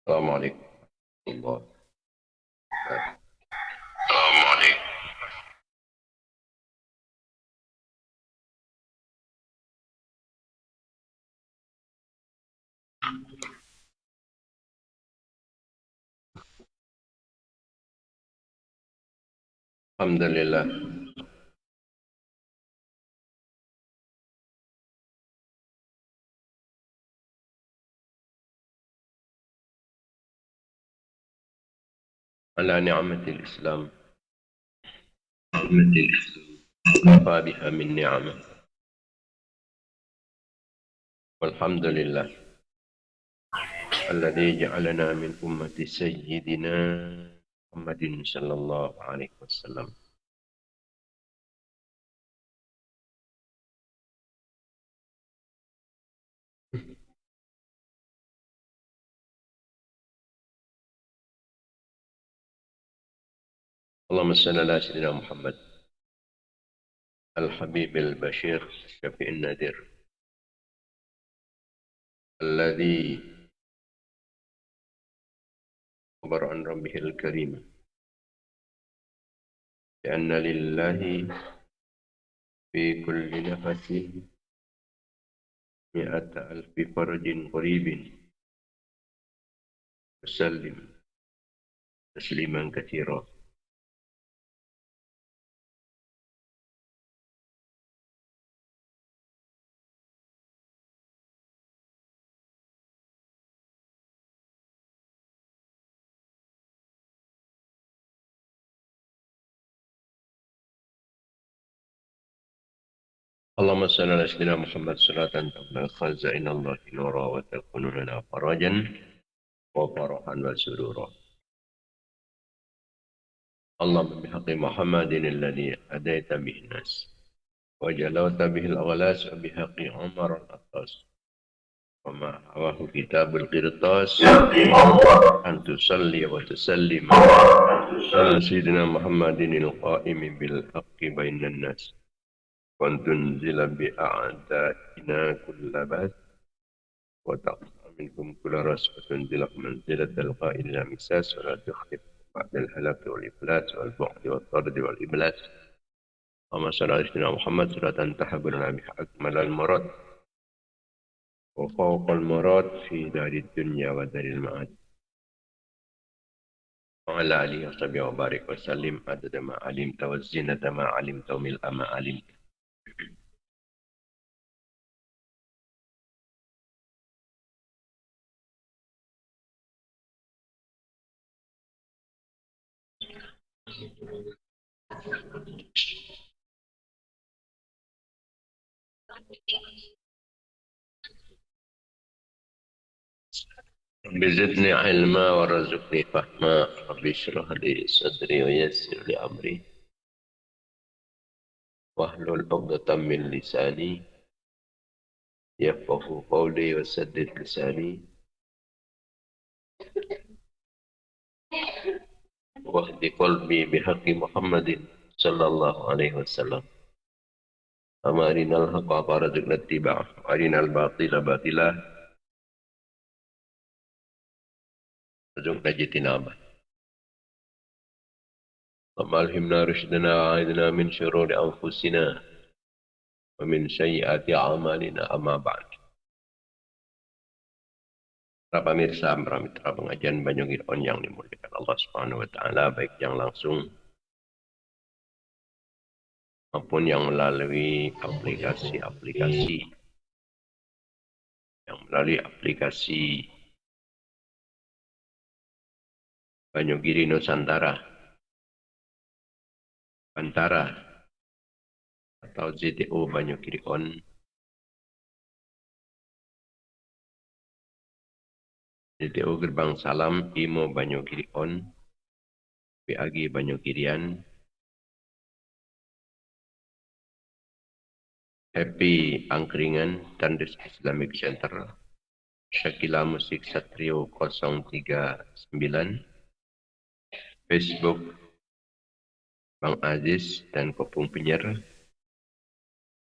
Assalamualaikum warahmatullahi wabarakatuh. Alhamdulillah. Ala ni'matil Islam. Ni'matil Islam. Kafa biha min ni'amah. Walhamdulillah. Alladhi ja'alana min ummati sayyidina Muhammadin sallallahu alaihi wasallam. Allahumma salli ala sayyidina Muhammad. Al-Habib al-Bashir. Syafi'in Nadir. Alladhi خبر عن ربه الكريم بأن لله في كل نفس 100,000 فرج قريب وسلم تسليما كثيرا. اللهم صل على سيدنا محمد صلاة تملأ خزائن الله نورا وتكون لنا فرجا وفرحا وسرورا. اللهم بحق محمد الذي هديت به الناس وجلوت به الأغلاس وبحق عمر العطاس وما هواه كتاب القرطاس أن تصلي وتسلم على سيدنا محمد القائم بالحق بين الناس وأن تنزل بأعدائنا كل بأس وتقطع منكم كل رأس وتنزل منزلة القائل إلى مساس ولا تخلف بعد الهلاك والإفلاس والبعد والطرد والإبلاس. اللهم صل على سيدنا محمد صلاة تحبنا بها أكمل المراد وفوق المراد في دار الدنيا ودار المعاد وعلى آله وصحبه وبارك وسلم عدد ما علمت والزينة ما علمت وملء ما علمت. بزدني علما ورزقني فهما رب اشرح لي صدري ويسر لي أمري واحلل عقدة من لساني يفقه قولي وسدد لساني واهد قلبي بحق محمد صلى الله عليه وسلم. أما أرنا الحق حقا وارزقنا اتباعه وأرنا الباطل باطلا وارزقنا اجتنابه. اللهم ألهمنا رشدنا وأعذنا من شرور أنفسنا ومن سيئات أعمالنا. أما بعد. Para pemirsa, para mitra pengajian Banyugir'on yang dimuliakan Allah Subhanahu wa taala, baik yang langsung maupun yang melalui aplikasi Banyugiri Nusantara, Bantara atau ZTO Banyugiri-on, ZTO Gerbang Salam, IMO Banyugiri-on, BAG Banyugirian, Happy Angkringan, Tandes Islamic Center, Syakila Musik Satrio 039, Facebook Bang Aziz dan Kopung Penyer,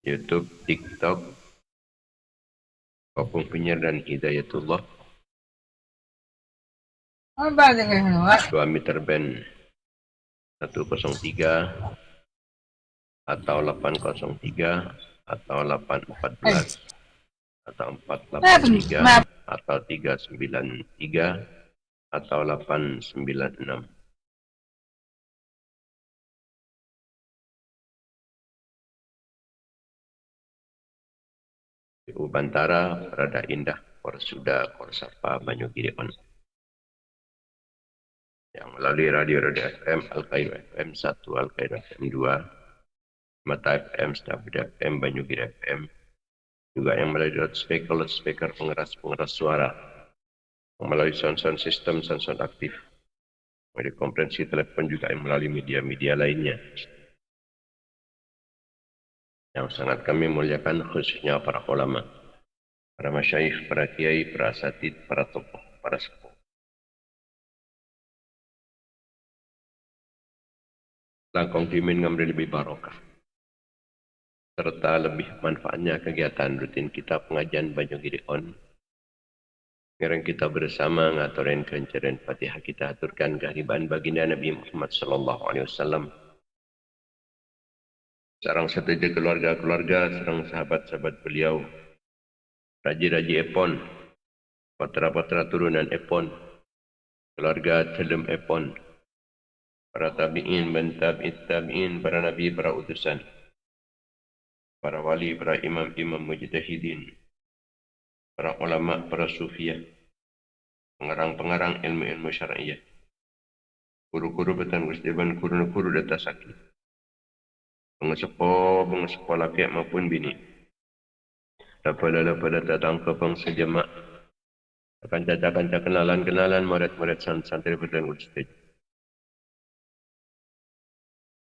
YouTube, TikTok, Kopung Penyer dan Hidayatullah, 2 meter band 103 atau 803 atau 814 atau 483 atau 393 atau 896. Bantara, Rada Indah, Korsuda, Korsapa, Banyugirion. Yang melalui radio FM, Al-Qair FM 1, Al-Qair FM 2, Mata FM, Stabda FM, Banyugiri FM. Juga yang melalui loudspeaker, pengeras suara. Melalui sound system, sound aktif. Melalui konferensi telepon juga yang melalui media-media lainnya. Yang sangat kami muliakan khususnya para ulama, para masyayikh, para kiai, para asatid, para tokoh, para sepuh. Langkong dimin ngambil lebih barokah. Serta lebih manfaatnya kegiatan rutin kita pengajian Banyugiri On. Sekarang kita bersama ngaturin kencaran Fatihah kita aturkan kehadiran baginda Nabi Muhammad sallallahu alaihi wasallam. Sarang setuju keluarga-keluarga, sarang sahabat-sahabat beliau, raji-raji Epon, putra-putra turunan Epon, keluarga Telem Epon, para tabi'in, tabi'in, para nabi, para utusan, para wali, para imam-imam mujtahidin, para ulama, para sufiyah, pengarang-pengarang ilmu-ilmu syar'iyah, guru-guru betan gusdiban, guru-guru data sakit, pengesepo laki maupun bini. Pada datang ke bangsa jemaah, akan caca kenalan murid-murid santri betan gusdij.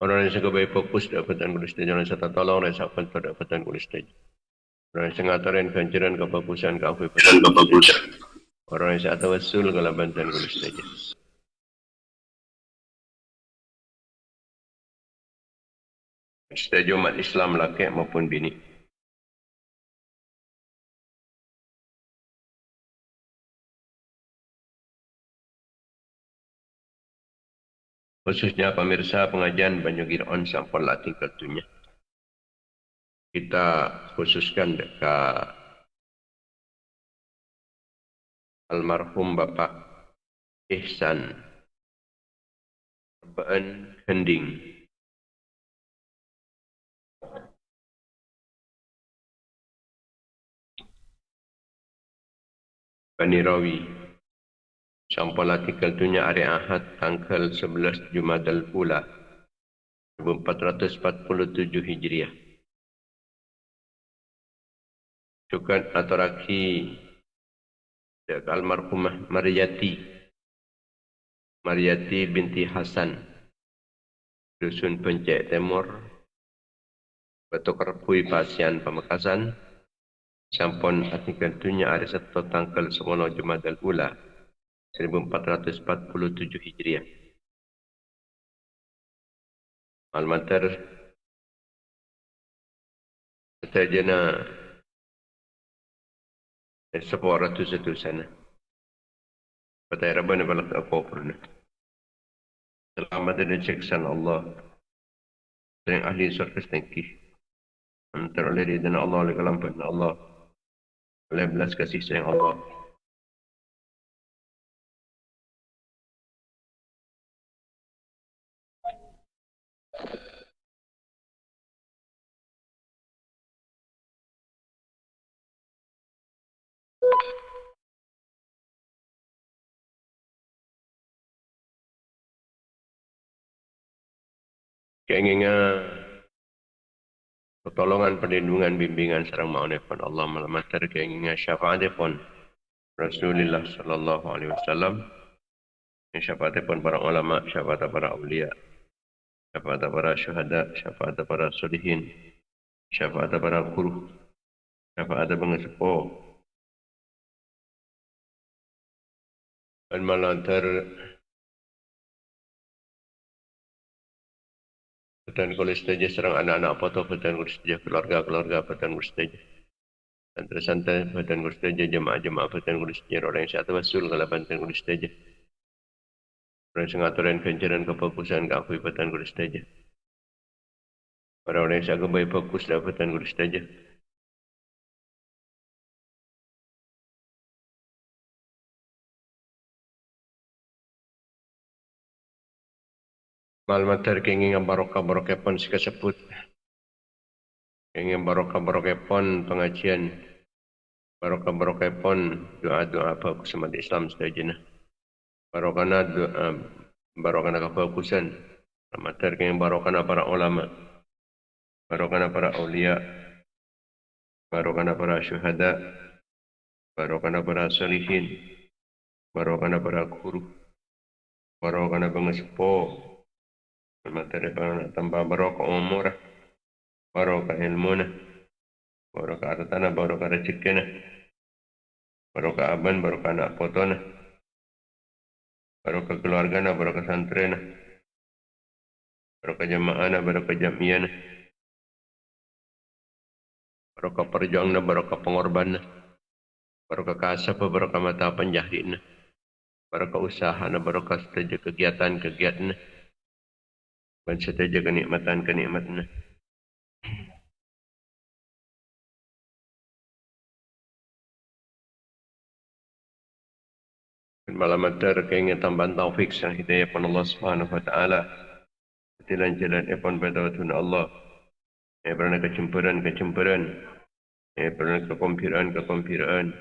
Orang yang sebagai fokus dapatan gusdij, orang yang tolong orang yang bantu dapatan gusdij. Orang yang ngatarin kancaran kebagusan keafiatan kebagusan. Orang yang tawassul ke labantan gusdij. Setiap umat Islam laki maupun bini. Khususnya pemirsa pengajian Banyugiri On sampun latih ketunya. Kita khususkan dekat almarhum Bapak Ihsan Baan Hending. Bani Rawi. Sampun artikel tunya hari Ahad tanggal 11 Jumadal Ula 1447 Hijriah. Juga aturaki almarhumah Maryati binti Hasan Dusun Pencek Timur Batu Kerpui Pasian Pamekasan. Sampun artikel tunya hari Sabtu tanggal 10 Jumadal Ula 1447 Hijriah. Almater setajana sebuah ratus itu sana. Patai Rabbana balak apa pun. Selamat dan ceksan Allah. Sering ahli surga setengki. Antara oleh dana Allah oleh kelampan Allah. Oleh belas kasih sayang Allah. Keinginan pertolongan, perlindungan, bimbingan serang ma'unifan Allah malamatar keinginan syafa'atifun Rasulullah sallallahu alaihi wasallam. Syafa'atifun para ulama, syafa'at para awliya, syafa'at para syuhada, syafa'at para solihin, syafa'at para guru, syafa'at pengesepo. Dan malantar Petan kulis saja serang anak-anak foto petan kulis saja keluarga-keluarga petan kulis saja. Santai-santai petan kulis saja jemaah-jemaah petan kulis saja orang yang saya tawassul kalau petan kulis saja. Orang sengaturan kencaran kefokusan ke aku ibatan guru saja. Orang-orang yang sangat baik fokus dapatan guru saja. Maklumat kenging barokah pon sika sebut. Kenging barokah pon pengajian. Barokah pon doa-doa fokus umat Islam saja. Barokahna doa barokahna kefokusan. Maklumat kenging barokahna para ulama. Barokahna para aulia. Barokahna para syuhada. Barokahna para salihin. Barokahna para guru. Barokahna pengespo. Materi para tambah barokah umur. Barokah ilmu. Barokah hartana, barokah rezekina, barokah aban, barokah anak potona, barokah keluargana, barokah santrena, barokah jamaahna, barokah jamiana, barokah perjuangna, barokah pengorbanna, barokah kasapa, barokah mata penjahitna, barokah usahana, barokah setaja kegiatan-kegiatanna, dan setaja kenikmatan-kenikmatna. Malam matar keinget tambahan taufik sang hidayah pun Allah Subhanahu wa taala. Jalan-jalan epon badawatun Allah. Pernah kecempuran, pernah kekompiran,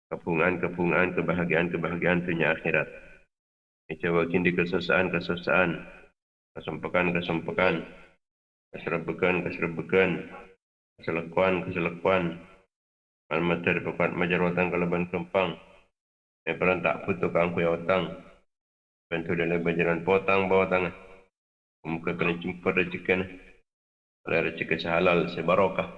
kepungan, kebahagiaan dunia akhirat. Icawakin di kesusahan, kesempekan, keserbekan, keselekuan, almater pekat majarwatan kalaban kempang, peran tak putuk angku ya otang, bantu dalam bajaran potang bawah tangan, muka kena jumpa rezekikan, oleh rezeki sehalal, sebarokah.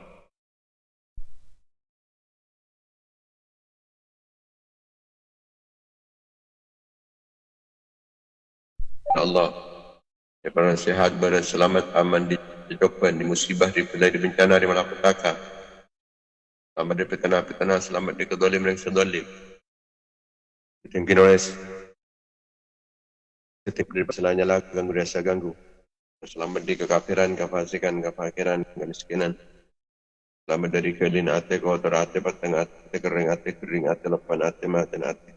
Allah, pernah sehat, selamat, aman di depan, di musibah, di pelai, di bencana, di malapetaka. Selamat di petana, selamat di kedolim dan sedolim. Mungkin oleh setiap dari pasalanya lah ganggu rasa ganggu. Selamat di kekafiran, kefasikan, kefakiran, kemiskinan. Selamat dari kelin ate, kotor ate, patang ate, kering ate, lepan ate, maten ate.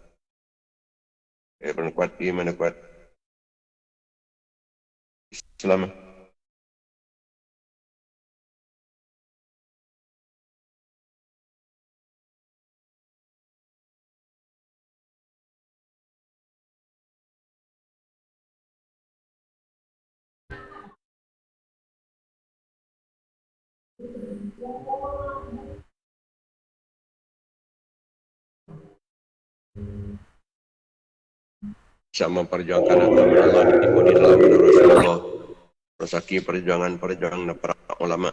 Kuat iman, kuat Islam. Bisa memperjuangkan agama Allah di dalam Rasulullah. Prosaki perjuangan para ulama.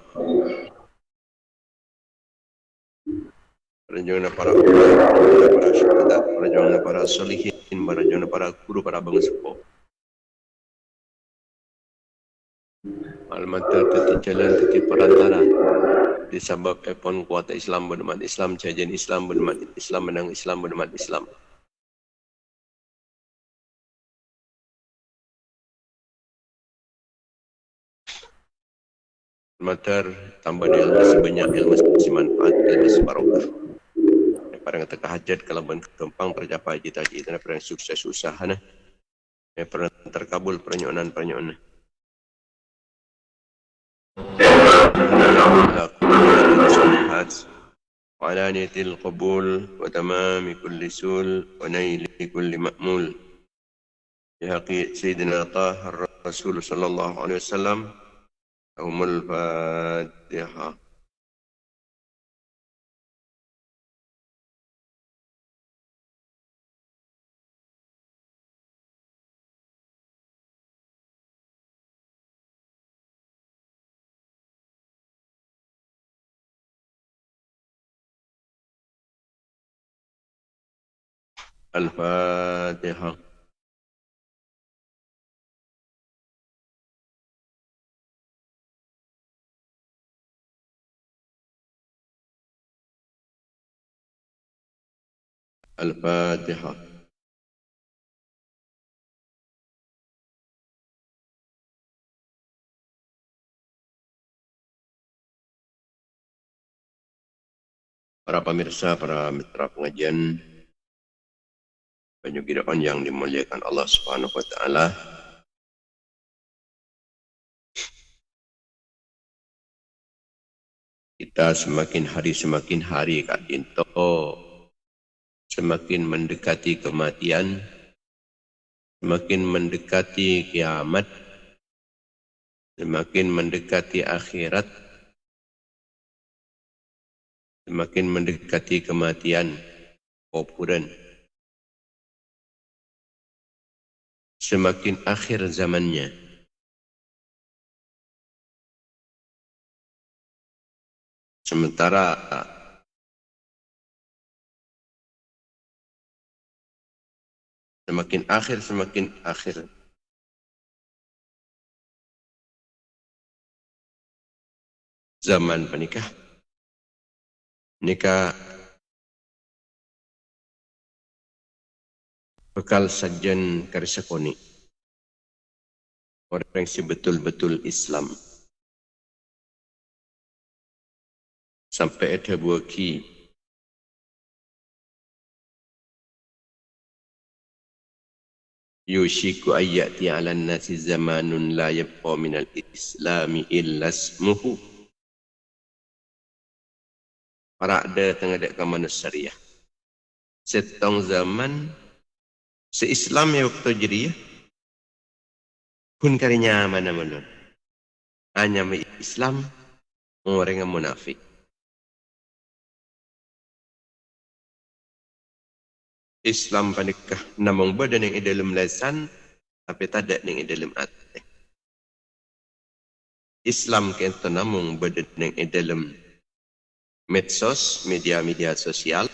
Perjuangan para ulama, para syuhada, perjuangan para solihin, perjuangan para guru, para bangsa. Almata teti jalan, teti perantara. Disebab epon kuat Islam berumat Islam, cajian Islam berumat Islam, menang Islam berumat Islam. Mater tambah ilmu sebanyak ilmu semanfaat ilmu sebarokah. Pada ketika hajat kalau berkembang tercapai cita-cita pada sukses usaha pernah terkabul pernyonan. وعلانية القبول وتمام كل سول ونيل كل مأمول بحق سيدنا طه الرسول صلى الله عليه وسلم هم الفاتحة. الفاتحة. الفاتحة. Para pemirsa, para mitra pengajian Banyu Gideon yang dimuliakan Allah Subhanahu wa taala. Kita semakin hari Kak Dinto semakin mendekati kematian, semakin mendekati kiamat, semakin mendekati akhirat, semakin mendekati kematian, kuburan. Semakin akhir zamannya. Sementara semakin akhir. Zaman penikah. Nikah bekal sajian karisakoni. Orang yang sebetul-betul Islam. Sampai ada buaki. Yushiku ayyati ala nasi zamanun la yabqa minal islami illa ismuhu. Para ada tengah ke manusia. Setong zaman se-Islam ya waktu jadi ya. Pun karinya mana-mana. Hanya Islam orang yang munafik. Islam panikah namang badan yang dalam lesan tapi tak ada yang dalam hati. Islam kento namang badan yang dalam medsos, media sosial.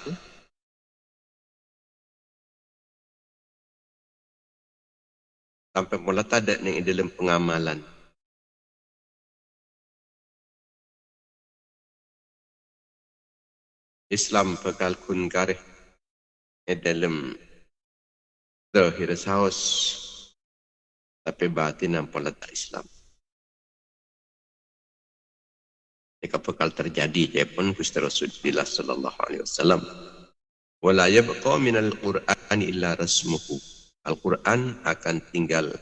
Sampai mula tak ada yang dalam pengamalan. Islam bakal kun karih dalam zahir saus tapi batin nampak letak Islam. Jika bakal terjadi pun Gusti Rasulullah sallallahu alaihi wasallam. Wala yabqa minal Qur'an illa rasmuhu. Al-Quran akan tinggal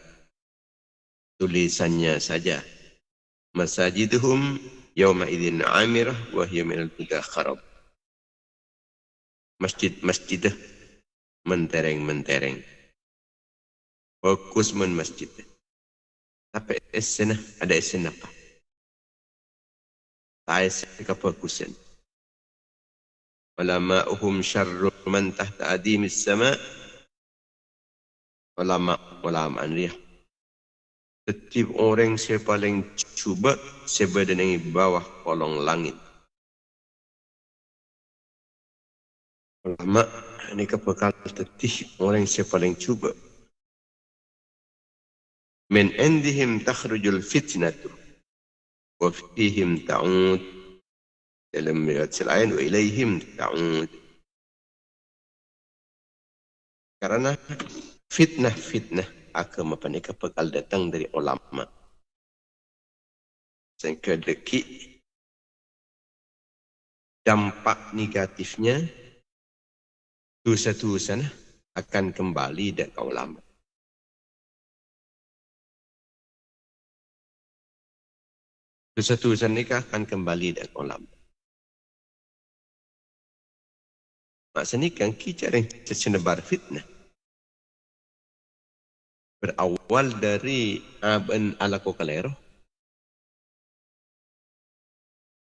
tulisannya saja. Masajiduhum yawma idzin amirah wa hiya minal huda kharab. Masjid mentereng. Fokus masjid. Tapi ada esen apa? Tais kefokusan. Ulama'uhum syarru man tahta adimis sama. Ulama anriyah. Setiap orang yang paling cuba sebadan yang bawah kolong langit. Ulama ini kebekal tetih orang yang paling cuba. Min indihim takhrujul fitnatu wa fihim ta'ud. Dalam riwayat lain wa ilaihim ta'ud. Karena fitnah agama panika bakal datang dari ulama. Sehingga dampak negatifnya dosa-dosa akan kembali dari ulama. Dosa-dosa nikah akan kembali dari ulama. Maksudnya kan kita yang sesenebar fitnah. Berawal dari aban ala kokalero.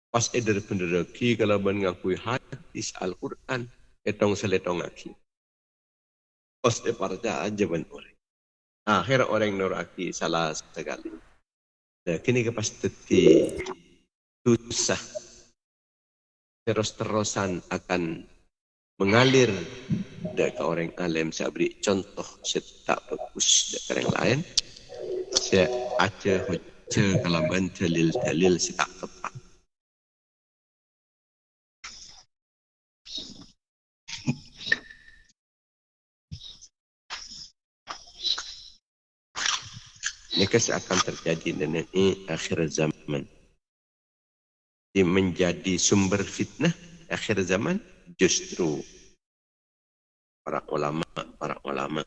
Pas eder penderaki kalau ban ngakui hadis Al-Quran. Etong seletong aki. Pas parja aja ban orang. Akhir orang noraki salah sekali. Nah, kini ke pas teti susah. Terus-terusan akan mengalir dari orang alim. Saya beri contoh setak bagus dari yang lain. Saya aja hujah kalaban dalil setak tepat. Ini akan terjadi dan ini akhir zaman. Menjadi sumber fitnah akhir zaman justru para ulama.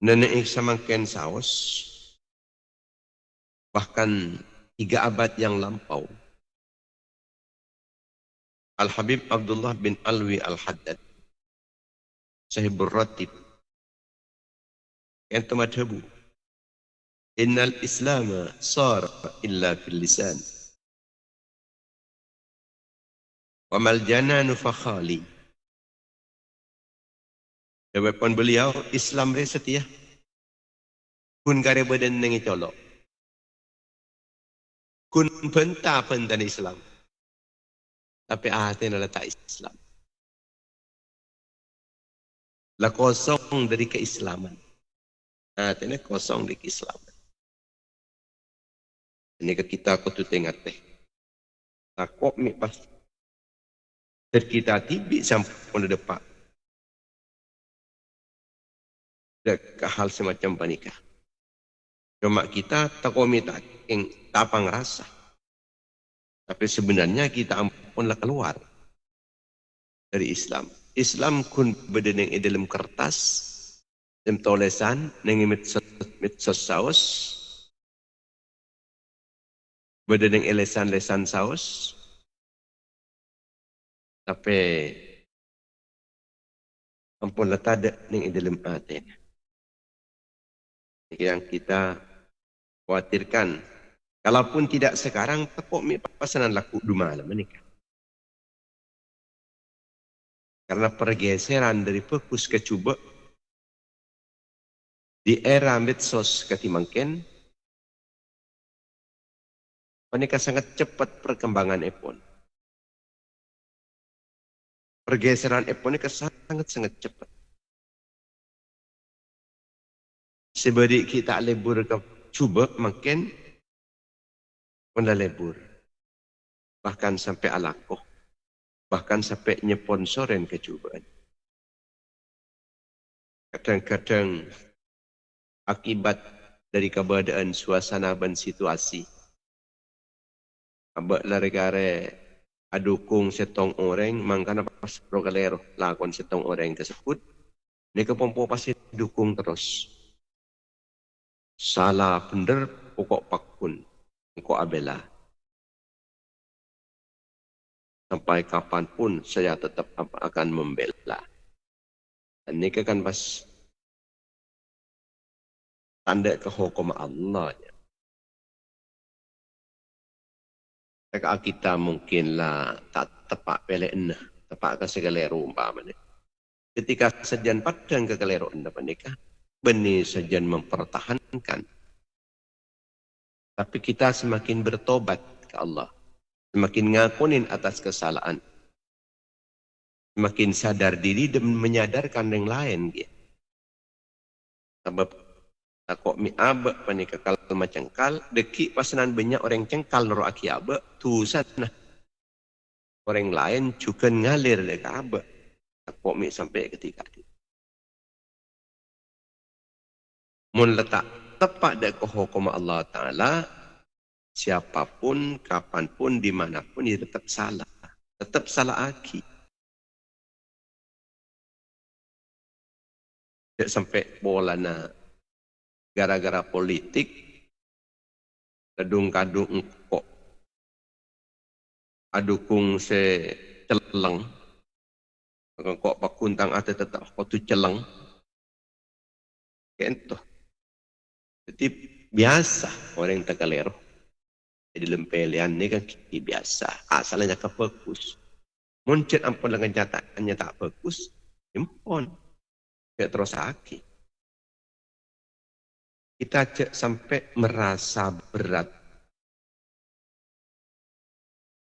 Nenek samaken saus, bahkan 3 abad yang lampau. Al-Habib Abdullah bin Alwi Al-Haddad, Sahibur Ratib, yang madhabu, innal Islam sar illa fil lisan, wa mal jananu fakhali. Jawaban beliau, Islam dia setia. Kun kare badan nengi colok. Kun penta Islam. Tapi hati nak letak Islam. Lah kosong dari keislaman. Hati ni kosong dari keislaman. Ini ke kita aku tu tengok teh. Takut mi pas. Kita tibi sampun depan. Ke hal semacam panikah. Cuma kita takut mi tak tapang rasa. Tapi sebenarnya kita ampunlah keluar dari Islam. Islam kun berdeneng di dalam kertas, dalam tulisan, nengi medsos saus, berdeneng lesan saus, tapi ampunlah tada nengi dalam hati. Yang kita khawatirkan. Kalaupun tidak sekarang, tepuk mi pasanan laku duma lah menikah. Karena pergeseran dari fokus ke cuba di era medsos ketimangken, menikah sangat cepat perkembangan epon. Pergeseran epon ini sangat cepat. Sebab kita lebur ke cuba makin pernah lebur, bahkan sampai alakoh, bahkan sampai nyeponsoren kecubaan. Kadang-kadang akibat dari keadaan suasana dan situasi, abak lari-gare adukung setong orang, mangkana pas progalero lakon setong orang tersebut, ni kepompo pasti dukung terus. Salah bener pokok pakun. Engkau abela. Sampai kapanpun saya tetap akan membela. Dan ini kan pas tanda ke hukum Allah. Kita mungkinlah tak tepat pelek enah. Tepat ke segaleru umpamanya. Ketika sejan padang ke galeru enah menikah. Benih sejan mempertahankan. Tapi kita semakin bertobat ke Allah. Semakin ngakunin atas kesalahan. Semakin sadar diri dan menyadarkan yang lain. Sebab takut mi abak panik kekal macengkal. Deki pasanan banyak orang cengkal noro aki abak. Tu sana. Orang lain juga ngalir dek abak. Takut mi sampai ketika itu. Mun letak tepat dek hukum Allah Ta'ala, siapapun, kapanpun, dimanapun, dia tetap salah. Tetap salah aki. Tidak sampai bola na gara-gara politik, kadung-kadung kok adukung se celeng, kok pakuntang ate tetap kok tu celeng, kentoh. Jadi biasa orang yang tagalero. Jadi lempelian ni kan biasa. Asalnya ke fokus. Muncul ampun dengan nyataannya tak fokus. Impon. Tidak terus sakit. Kita cek sampai merasa berat.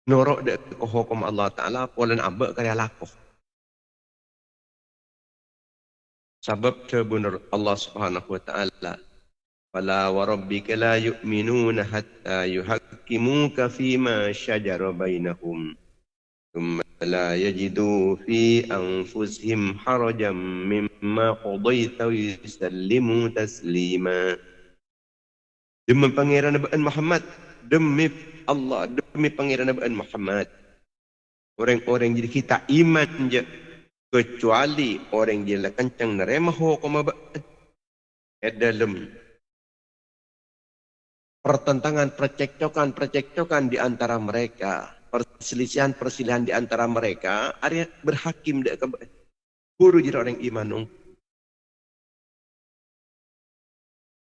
Norok dek ke hukum Allah Ta'ala. Polen abak kaya lakuh. Sebab benar Allah Subhanahu Wa Ta'ala. Fala wa rabbika la yu'minuna hatta yuhakkimuka fima syajara bainahum thumma la yajidu fi anfusihim harajan mimma qadaita wa yusallimu taslima. Demi pangeran Nabi Muhammad, demi Allah, demi pangeran Nabi Muhammad. Orang-orang jadi kita iman je. Kecuali orang dia kencang nerema hukum dalam percekcokan di antara mereka, perselisihan di antara mereka, ada berhakim dek ke guru jadi orang iman.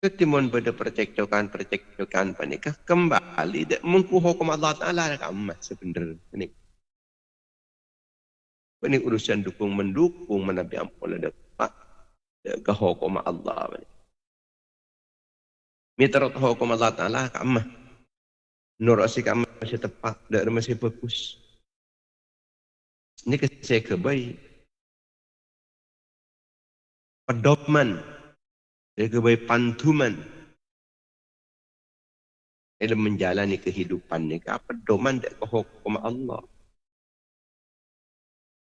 Ketimun pada percekcokan panikah kembali dek mengku hukum Allah Taala kamah sebenarnya. Ini urusan mendukung menabi ampun ada pak ke hukum Allah. Mitra hukum Allah Taala kamah nur asik kamah masih tepat dan masih bagus. Ini saya kebaik pedoman, saya kebaik pantuman dalam menjalani kehidupan ni ke pedoman ke hukum Allah.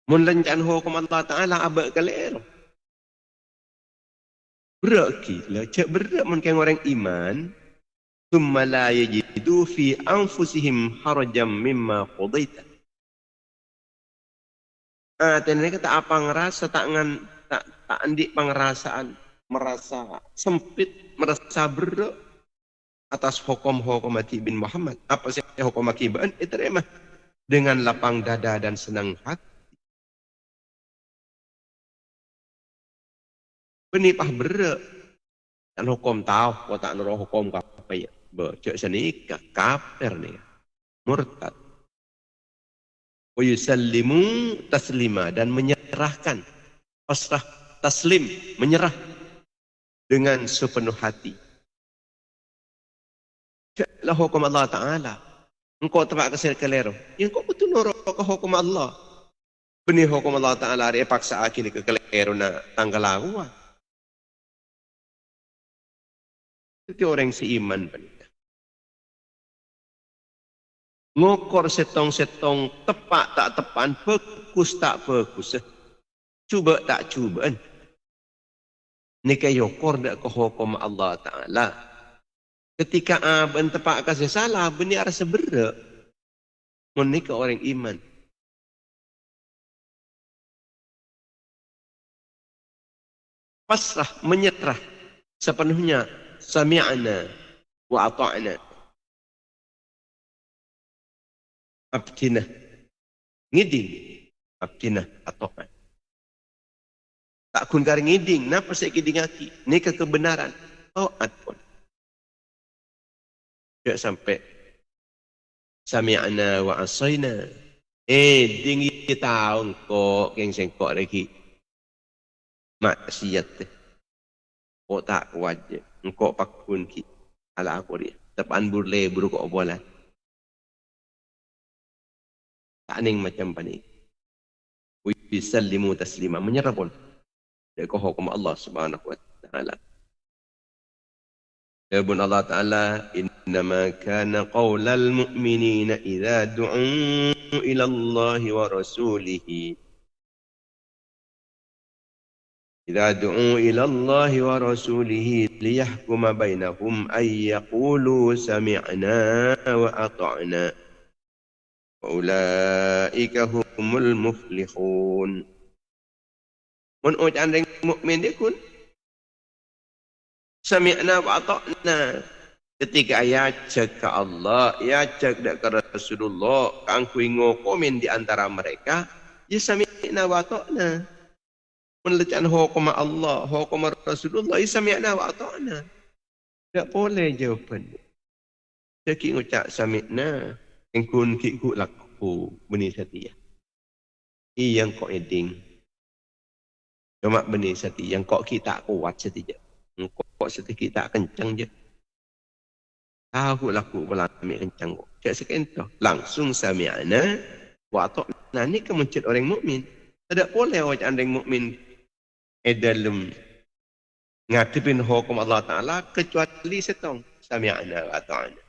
Mun lancan hukum Allah Ta'ala abad kalir. Berat gila. Cak berat mun kaya orang iman. Thumma la yajidu fi anfusihim harajam mimma qudaita. Tadi kata apa ngerasa tak andik pengerasaan. Merasa sempit, merasa berat. Atas hukum-hukum Mati bin Muhammad. Apa sih hukum akibat? Terima. Dengan lapang dada dan senang hati. Penipah berat. Dan hukum tahu. Kau tak nurut hukum apa ya. Cek sini kafir ni. Murtad. Wa yusallimu taslima. Dan menyerahkan. Pasrah taslim. Menyerah. Dengan sepenuh hati. Ceklah hukum Allah Ta'ala. Engkau tempat kesir kelero. Yang kau betul nurut ke hukum Allah. Benih hukum Allah Ta'ala. Dia paksa akhir ke kelero na tanggal awal. Itu orang seiman. Ngokor setong-setong, tepat tak tepan, bagus tak bagus. Cuba tak cuba. Ini kaya yokor tak ke hukum Allah Ta'ala. Ketika abang tepat kasih salah, benih rasa berat. Menikah orang iman. Pasrah, menyerah sepenuhnya. Sami'na wa ata'na. Abdinah. Ngiding. Abdinah ata'na. Tak kun kari ngiding. Napa saya ngiding aki? Ini kebenaran. Ta'at pun. Tak sampai. Sami'na wa asayna. Tinggi tahu kok. Yang sengkok lagi. Maksiat. Kok tak wajib. Engkau pakun ki ala aku dia. Tepan burle buruk kok bola. Tak ning macam pani. Wa yusallimu taslima menyerah pun. Dari hukum Allah Subhanahu wa taala. Ya bun Allah Taala innama kana qaulal mu'minina idza du'u ila Allah wa rasulihi. إذا دعوا إلى الله ورسوله ليحكم بينهم أن يقولوا سمعنا وأطعنا وأولئك هم المفلحون. من ucapan orang mukmin dia kun sami'na wa ata'na. Ketika ayat cek ke Allah, ya cek ke Rasulullah, kangku ngokomen di antara mereka, ya sami'na wa ata'na. Menlecan hukum Allah, hukum Rasulullah, sami'na wa ata'na. Tak boleh jawapan. Caki ngucap sami'na, yang kun kikut laku, benih setia. Yang kau eding. Cuma benih setia, yang kau kita kuat setia. Kau setia kita kencang je. Tahu laku belami kencang kau. Cak sekian langsung sami'na wa ata'na. Ini kemuncit orang mukmin. Tidak boleh orang mukmin dalam ngadepin hukum Allah Ta'ala kecuali setong sami'na wa ata'na.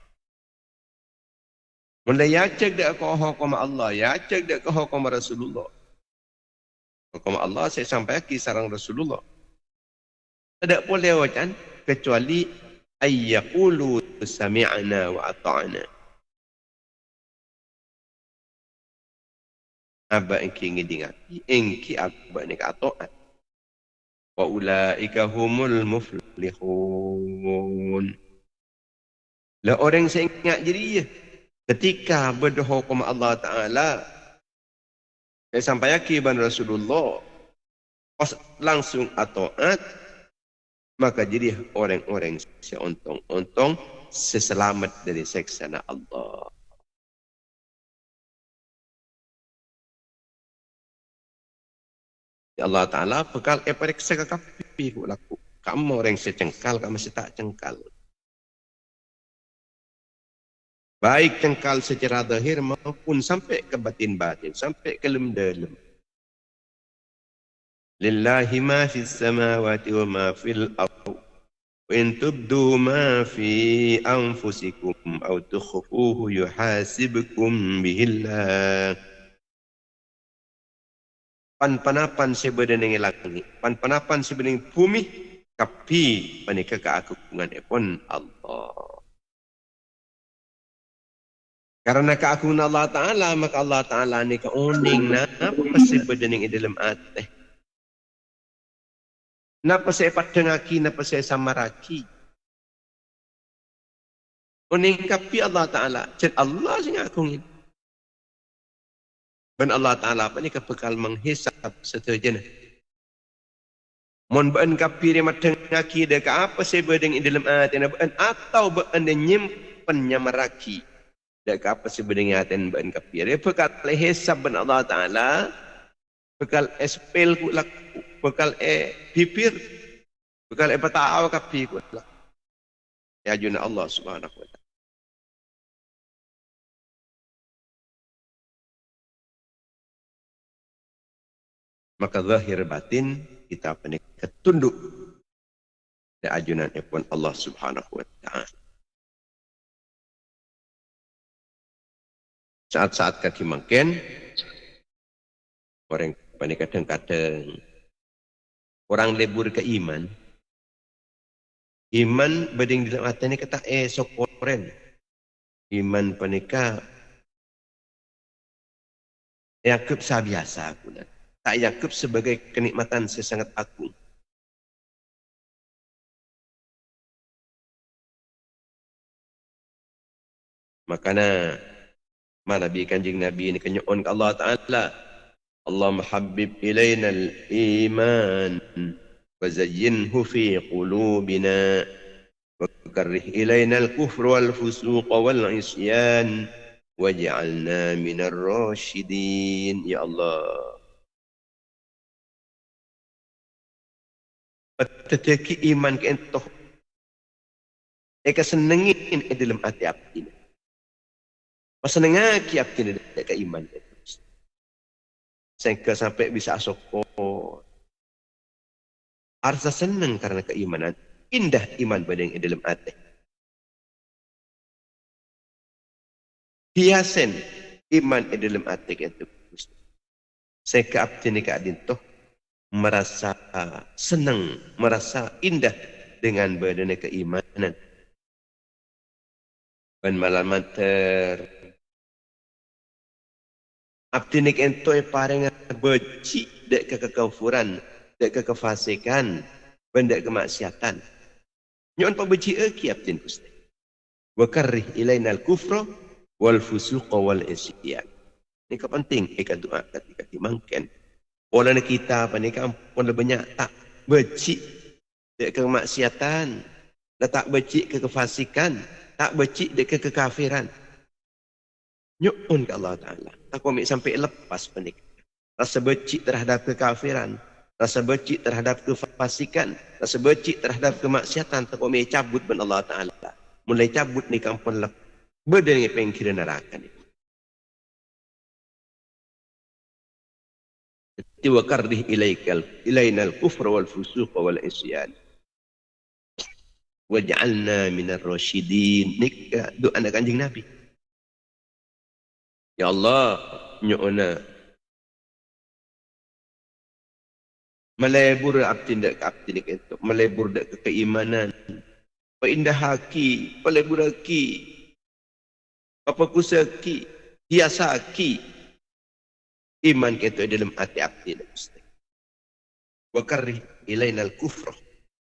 Mulai ya cek dak ke hukum Allah, ya cek dak ke hukum Rasulullah. Hukum Allah saya sampaikan sarang Rasulullah. Tidak boleh wajan kecuali ay yaqulu sami'na wa ata'na. Aba engki ngidingapi, engki aba ni katoat. Wa ulaika humul muflihun. Lah orang saya ingat jadi ketika berdoa kepada Allah Ta'ala, saya sampai yakin Rasulullah, pas langsung atoat, maka jadi orang-orang seontong-ontong seselamat dari seksana Allah. Allah Ta'ala bekal periksa ke kapi laku. Kamu orang secengkal, kamu tak cengkal. Baik cengkal secara zahir maupun sampai ke batin-batin, sampai ke dalam. Lillahi ma fis samawati wa ma fil ardh. Wa in tubdu ma fi anfusikum aw tukhfuhu yuhasibkum bihillah. Pan-panapan sebenarnya langit, pan-panapan sebenarnya bumi, tapi panika keagungan epon Allah. Karena keagungan Allah Ta'ala, maka Allah Ta'ala ni kauning na apa sebenarnya dalam hati. Napa saya padengaki, napa saya samaraki. Uning kapi Allah Ta'ala, ced Allah sing agungin. Dan Allah Ta'ala apa ni kebekal menghisap seterusnya. Mon baan kapi dia madengaki deka apa sebenarnya dalam hati, atau baan dia nyimpen nyamaraki. Deka apa sebenarnya hati baan kapi. Dia bekal hisap ben Allah Ta'ala, bekal espel ku laku, bekal bibir, bekal pataaw kapi ku laku. Ya juna Allah Subhanahu wa Ta'ala. Maka zahir batin kita penikah tunduk dan ajunan pun Allah Subhanahu wa Ta'ala. Saat-saat kaki mungkin orang kadang-kadang orang lebur ke iman. Iman beding dalam hati ni kata sokoren. Iman penikah Yakub sabiasa pula. Tak Yakub sebagai kenikmatan sesangat agung. Makanya Nabi kanjing Nabi ini kenyon ke Allah Ta'ala. Allah mahabbib ilayna al-iman wa zayyinhu fi qulubina wa karrih ilayna al-kufr wal-fusuq wal-isyan waj'alna minar rasyidin. Ya Allah, tetapi iman ke entoh eka senengin dalam hati abdi. Pasenengaki abdi ke iman itu. Sehingga sampai bisa sokor. Arsa seneng karena keimanan. Indah iman badang dalam hati. Hiasen iman dalam hati itu. Sehingga abdi ni keadin toh merasa senang, merasa indah dengan badan keimanan. Dan malam manter abdi nik entoy pareng beci dek kekafuran, dek kefasikan, benda kemaksiatan. Nyon pa beci eki abdi kusti. Wa karrih ilainal kufra wal fusuq wal isyan. Ini penting eka doa ketika dimangken. Orang kita apa ni kan pun banyak tak becik dek kemaksiatan, tak becik ke kefasikan, tak becik dek ke kekafiran. Nyu'un ke Allah Ta'ala. Tak komik sampai lepas penik. Rasa becik terhadap kekafiran, rasa becik terhadap kefasikan, rasa becik terhadap kemaksiatan, tak komik cabut ben Allah Ta'ala. Mulai cabut ni kan pun lepas. Berdengi pengkira neraka ni. Wa karrih ilainal kufra wal fusuq wal isyan waj'alna minar rasyidin. Nika doa anak kanjeng Nabi. Ya Allah, nyu'una melebur abdi dak itu, melebur dak keimanan, Paindahaki, paleburaki, papakusaki, hiasaki. Iman kita dalam hati-hati dan mesti. Wa karrih ilainal kufra.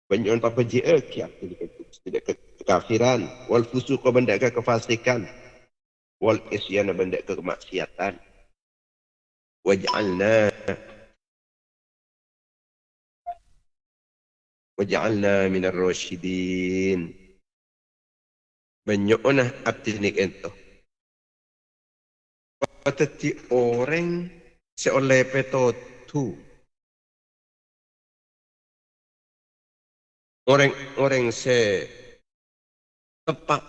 Banyak papajiaki hati kita tidak kekafiran, wal fusuq benda kefasikan, wal isyan benda kemaksiatan. Waj'alna minar rasyidin. Banyak orang aktinik itu. Patati orang seoleh petotu. Orang se tepat.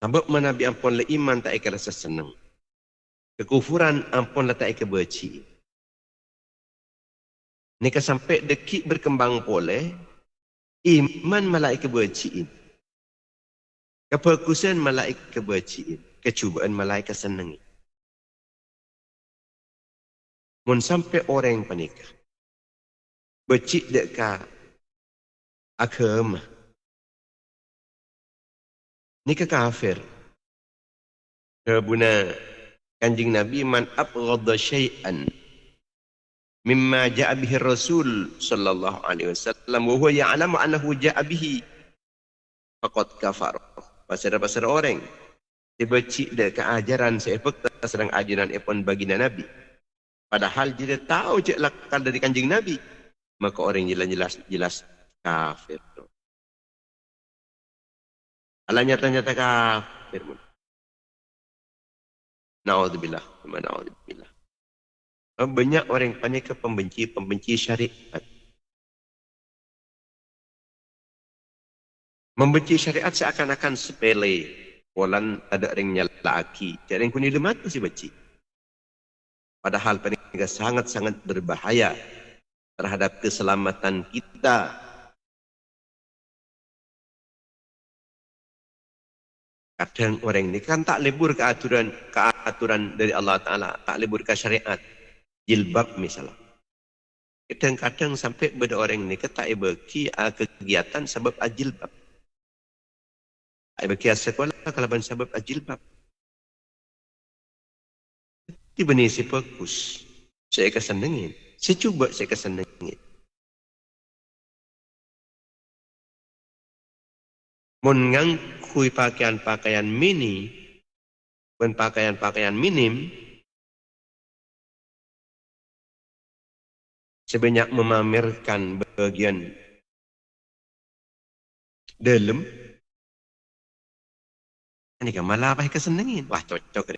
Sebab menabi ampun le iman tak ikan rasa senang. Kekufuran ampun le tak ikan berci. Nika sampai dekik berkembang pole, iman malah ikan berciin. Keperkusan malah ikan berciin. Kecubaan malah ikan senang. Mun sampai orang panikah. Bercik dekat agama. Nika kafir. Kebuna kanjing Nabi man abghadha syai'an mimma ja'a bihi Rasul sallallahu alaihi wasallam wa huwa ya'lamu annahu ja'a bihi faqad kafar. Pasal orang dibecik dak keajaran seepek sedang ajaran epon baginda Nabi. Padahal dia tahu cek lakal dari kanjing Nabi, maka orang jelas kafir. Alanya nyata kafir. Na'udzubillah. Na'udzubillah. Banyak orang panik ke pembenci syariat. Membenci syariat seakan-akan sepele. Walan ada orang nyalaki. Jadi kuni lemat masih benci. Padahal panik sangat-sangat berbahaya terhadap keselamatan kita. Kadang orang ini kan tak lebur ke aturan dari Allah Ta'ala. Tak lebur ke syariat. Jilbab misalnya. Kadang-kadang sampai benda orang ini tak bagi kegiatan sebab jilbab. Tak bagi sekolah kalau sebab jilbab. Di benih si fokus. Saya kesenengin. Saya cuba saya kesenengin. Mengangkui pakaian-pakaian mini dan pakaian-pakaian minim sebanyak memamerkan bagian dalam ini kan malah apa kesenengin. Wah cocok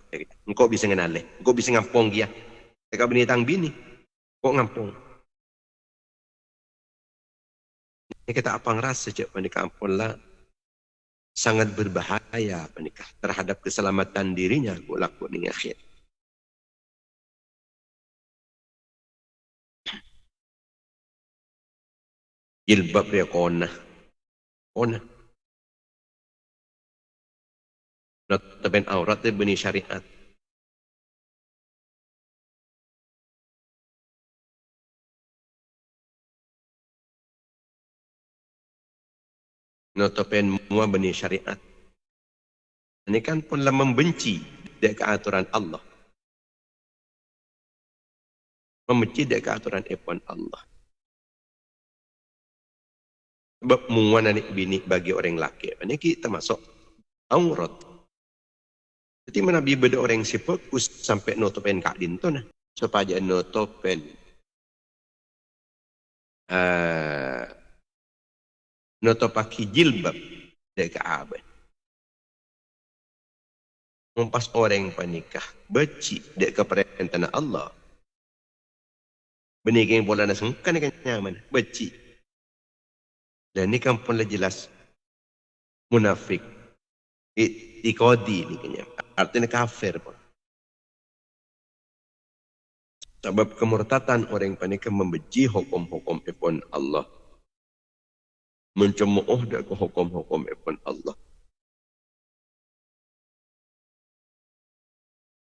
engkau bisa ngenale, engkau bisa ngampong dia. Teka binatang bini kok ngampong. Ini kita apa ngerasa cek menikah ampun lah. Sangat berbahaya menikah terhadap keselamatan dirinya laku ning akhir. Jilbab dia kona. Notaben aurat dia benih syariat. Notaben mua benih syariat. Ini kan pun lah membenci dari keaturan Allah. Membenci dari keaturan epon Allah. Sebab muan anak bini bagi orang laki. Ini kita masuk aurat. Jadi menabi beda orang si fokus sampai notopen kak dinto nah. Supaya notopen notopaki jilbab dari keabad. Mempas orang panikah beci dari keperintah Allah. Benigeng bola nasengkan kan nyaman beci. Dan ini kan pun jelas munafik. Ikodi ni kenya. Artinya kafir pun. Sebab kemurtatan orang panikah membenci hukum-hukum epon Allah. Mencemooh dak ke hukum-hukum epon Allah.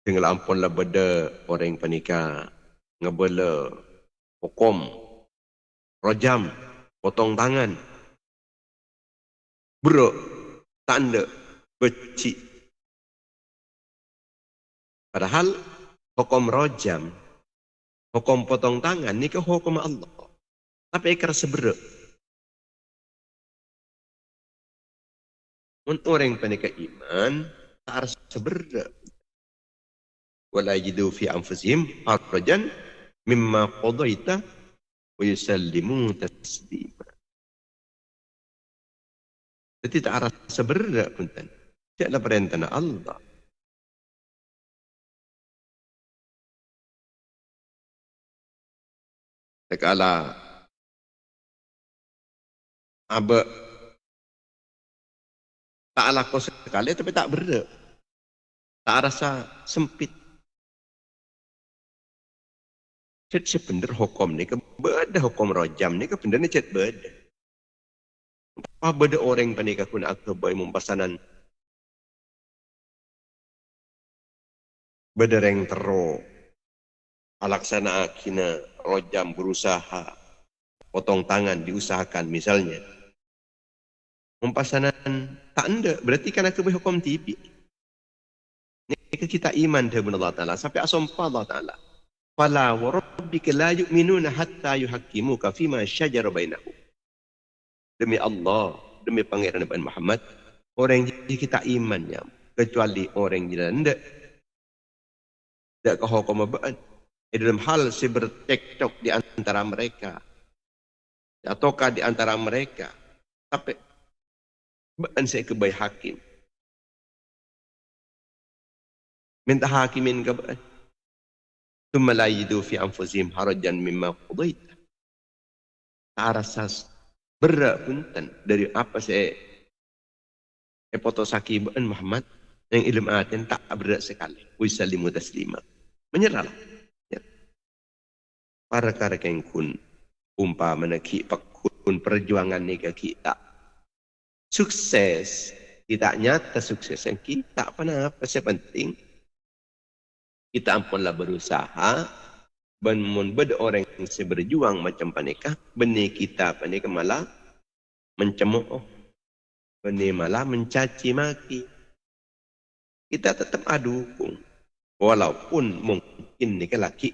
Dengan ampun lah beda orang panika ngebela hukum rojam potong tangan bro tanda becik. Padahal hukum rojam, hukum potong tangan ni ke hukum Allah. Tapi ikrar seberak. Untuk orang panika iman tak harus seberak. Wala yajidu fi anfusihim harajan mimma qadaita wa yusallimu taslima. Jadi tak harus seberak pun tan. Tidaklah perintah Allah. Sekala aba tak laku sekali tapi tak berak. Tak rasa sempit. Cet sebenar hukum ni ke beda hukum rojam ni ke benar ni cet beda. Apa beda orang panika kun akbar mumpasanan beda reng tero alaksana kina rojam berusaha potong tangan diusahakan misalnya mumpasanan tak anda berarti kan aku berhukum TV ni kita iman dengan Allah Ta'ala sampai asompa Allah Ta'ala fala wa rabbika la yu'minuna hatta yuhakkimuka fima syajara bainahum. Demi Allah, demi pangeran Nabi Muhammad, orang yang kita imannya kecuali orang yang tidak ke hukum abad dalam hal si bercekcok di antara mereka ataukah di antara mereka tapi baan saya kebaik hakim minta hakimin ke baan thumma la yajidu fi anfusihim harajan mimma qadaita tak rasa berat punten dari apa saya potosaki baan Muhammad yang ilmu atin tak berat sekali wisalimu taslima menyerahlah ya. Para karek kun umpamana ki pakun perjuangan ni kita sukses tidak nyata sukses yang kita apa penting kita ampunlah berusaha ben beda orang yang berjuang macam panikah benih kita panikah malah mencemooh benih malah mencaci maki kita tetap dukung walaupun mungkin ni laki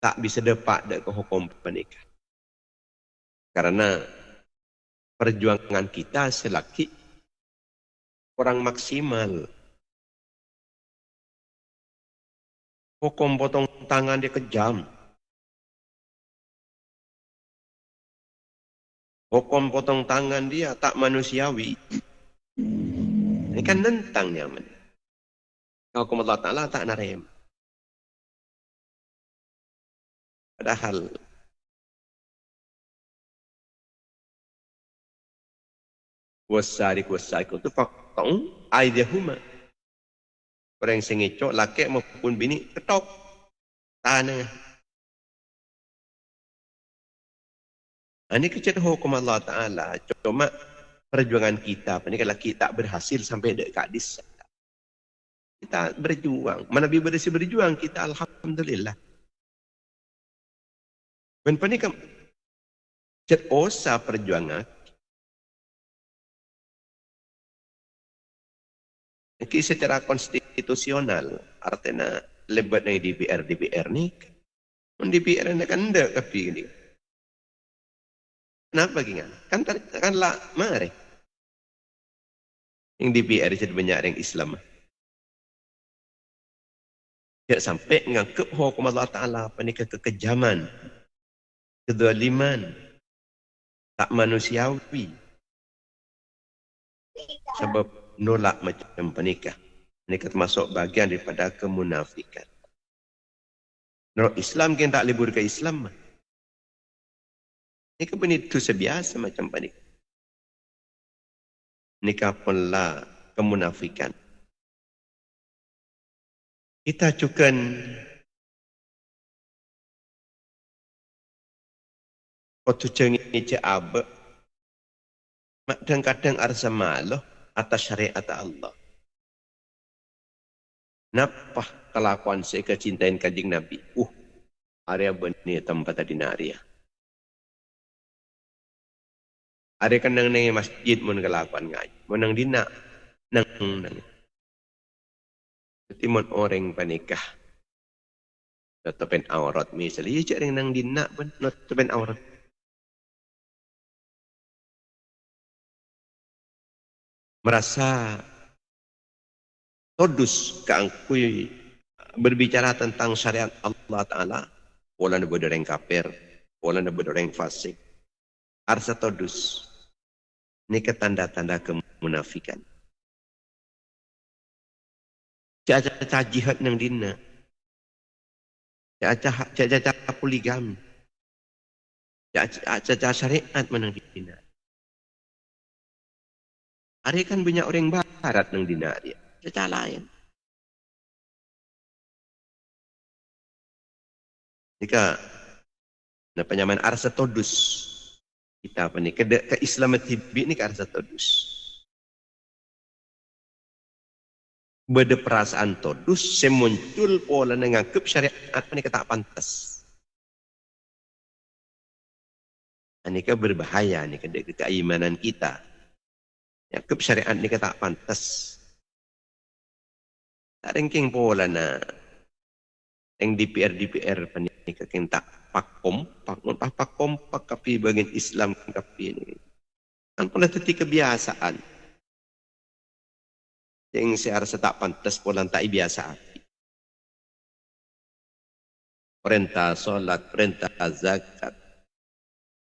tak bisa dapat ke hukum pernikah karena perjuangan kita selaki kurang maksimal. Hukum potong tangan dia kejam. Hukum potong tangan dia tak manusiawi. Ini kan nentang nyaman. Hukum Allah Ta'ala tak narem. Padahal wasariq itu faktong aidahuma. Orang yang sengicok, laki maupun bini, ketok tanah. Ini kecil hukum Allah Ta'ala. Cuma perjuangan kita, ini kalau kita berhasil sampai dekat di sana. Kita berjuang. Mana berhasil berjuang, kita Alhamdulillah. Dan ini kan osa perjuangan. Ini secara konstitusional, artinya lebat dari DPR ni, DPR ni kan tidak tapi ini. Kenapa gini? Kan lah mari. Yang DPR jadi banyak orang Islam. Tidak sampai ngangkep hukum Allah Ta'ala apa ni kekejaman, kezaliman, tak manusiawi. Sebab nolak macam penikah. Ini termasuk bagian daripada kemunafikan. Orang Islam kan tak libur ke Islam. Ini kan itu sebiasa macam penikah. Nikah punlah kemunafikan. Kita cukan waktu cengi cakap kadang-kadang arsa malah atas syariat Allah. Napa kelakuan saya kecintain kanjeng Nabi? Area benih tempat tadi naria. Area kan nang masjid mun kelakuan ngaji. Mun nang dina nang. Jadi mun orang panikah nutupin aurat misalnya, ya cak nang dina pun nutupin aurat. Merasa todus keangkui berbicara tentang syariat Allah Ta'ala, wala na orang kafir, wala na orang fasik. Arsa todus. Ini ketanda-tanda kemunafikan. Caca jihad nang dina. Caca poligami. Caca syariat menang dina. Hari kan banyak orang barat nang dina dia. Caca lain. Jika na penyaman arsa todus. Kita apa nih? Ke Islam tibi ini ke arsa todus. Beda perasaan todus semuncul pola nangangkep syariat apa nih kata pantas. Ini ke berbahaya nih ke keimanan kita. Yangkep syariat nih kata pantas. Tak rengking pola na yang DPR panik kenta pakom pak kapi bagian Islam kapi ini. Kan pernah teti kebiasaan. Yang saya rasa tak pantas pola tak biasa. Perintah solat, perintah zakat,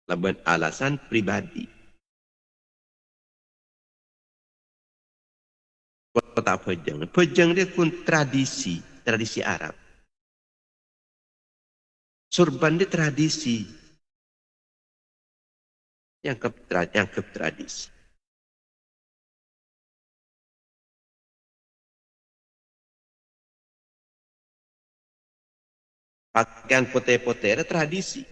laban alasan pribadi. Kota pejang. Pejang dia pun tradisi Arab. Surban dia tradisi. Yang ke tradisi. Pakaian putih-putih ada tradisi.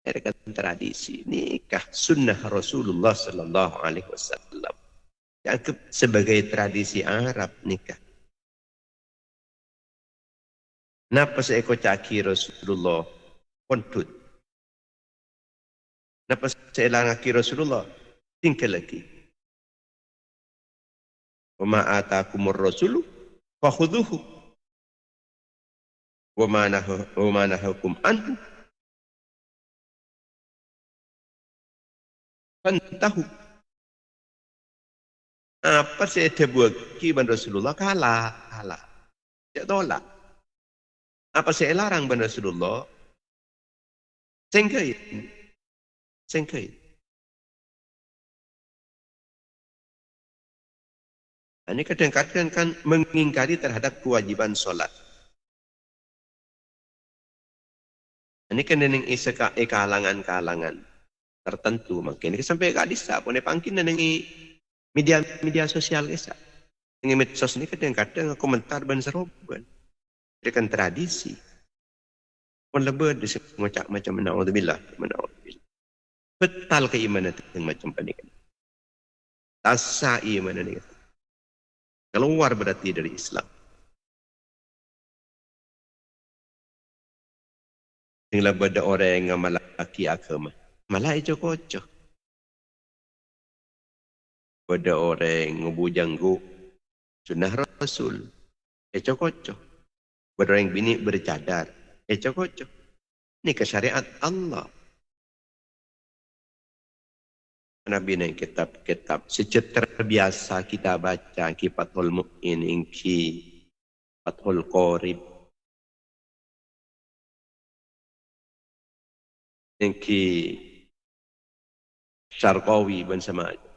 Ada tradisi. Nikah sunnah Rasulullah Sallallahu Alaihi Wasallam. Yang sebagai tradisi Arab nikah. Napa seekor caki Rasulullah kontut. Napa seelang aki Rasulullah tinggal lagi. Wa ma atakumur rasulu fakhudhuhu wa ma nahakum anhu fantahu. Apa saya terbuat kiban Rasulullah kalah. Tidak tolak. Apa saya larang ban Rasulullah? Sengkai. Ini kadang-kadang kan mengingkari terhadap kewajiban solat. Ini kan neneng kalangan tertentu makin. Ini sampai kadisa pun pangkin neneng media sosial kesa. Neneng medsos ini kadang-kadang komentar ban seroban. Dia kan tradisi. Pun lebih di macam mena'udzubillah. Betal keimanan yang macam panikan. Tasa iman ini. Keluar berarti dari Islam. Tinggal pada orang yang malaki agama. Malah itu kocok. Pada orang yang ngubujanggu sunnah Rasul. Itu kocok. Pada orang yang bini bercadar. Itu kocok. Ini kesyariat Allah. Nabi naik kitab-kitab secara terbiasa kita baca Fathul Mu'in, Fathul Qorib, Syarqawi dan sama aja.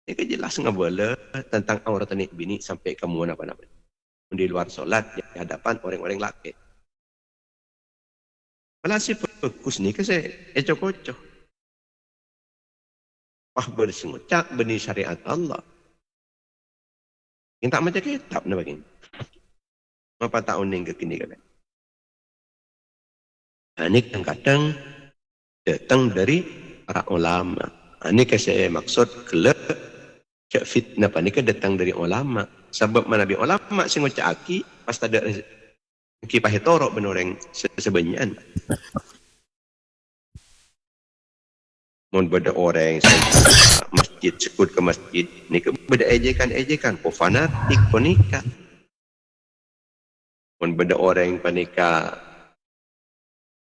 Ini jelas nggak boleh tentang aurat anak bini sampai kamu apa-apa. Di luar solat di hadapan orang-orang laki. Malah si fokus nih ke saya ecok-ecok. Wah bersengucak benih syariat Allah. Yang tak macam kitab nak bagi. Apa tahun yang kekini kan? Ini kadang-kadang datang dari para ulama. Ini saya maksud kelak fitnah. Ini datang dari ulama. Sebab mana bi ulama sing ngucak aki pas ada kipah torok ben orang sebenyan. Mun beda orang masjid sekut ke masjid ni ke beda ejekan ko fanatik panika. Mun beda orang panika